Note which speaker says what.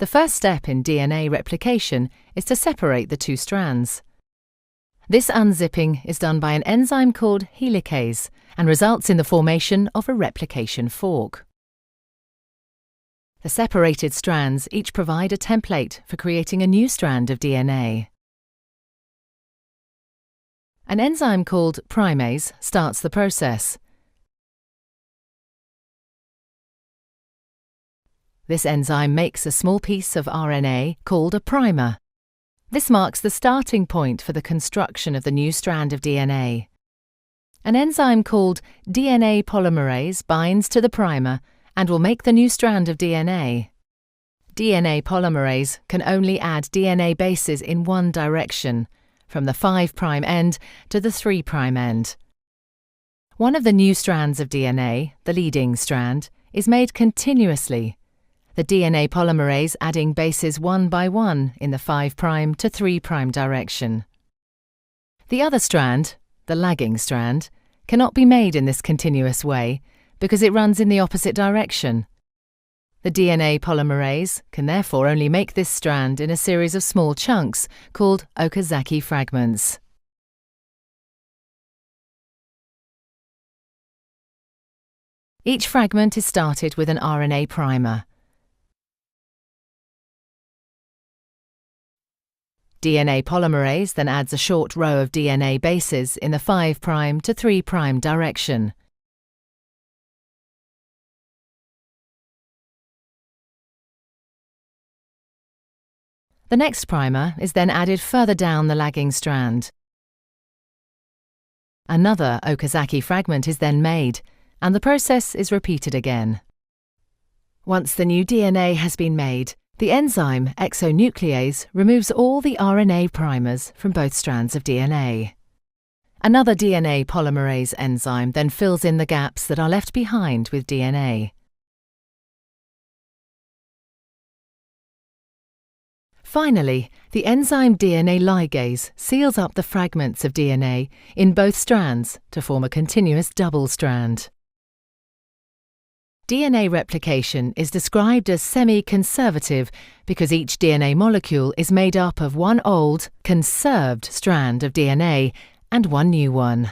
Speaker 1: The first step in DNA replication is to separate the two strands. This unzipping is done by an enzyme called helicase and results in the formation of a replication fork. The separated strands each provide a template for creating a new strand of DNA. An enzyme called primase starts the process. This enzyme makes a small piece of RNA called a primer. This marks the starting point for the construction of the new strand of DNA. An enzyme called DNA polymerase binds to the primer and will make the new strand of DNA. DNA polymerase can only add DNA bases in one direction, from the 5' end to the 3' end. One of the new strands of DNA, the leading strand, is made continuously, the DNA polymerase adding bases one by one in the 5' to 3' direction. The other strand, the lagging strand, cannot be made in this continuous way because it runs in the opposite direction. The DNA polymerase can therefore only make this strand in a series of small chunks called Okazaki fragments. Each fragment is started with an RNA primer. DNA polymerase then adds a short row of DNA bases in the 5' to 3' direction. The next primer is then added further down the lagging strand. Another Okazaki fragment is then made, and the process is repeated again. Once the new DNA has been made, the enzyme exonuclease removes all the RNA primers from both strands of DNA. Another DNA polymerase enzyme then fills in the gaps that are left behind with DNA. Finally, the enzyme DNA ligase seals up the fragments of DNA in both strands to form a continuous double strand. DNA replication is described as semi-conservative because each DNA molecule is made up of one old, conserved strand of DNA and one new one.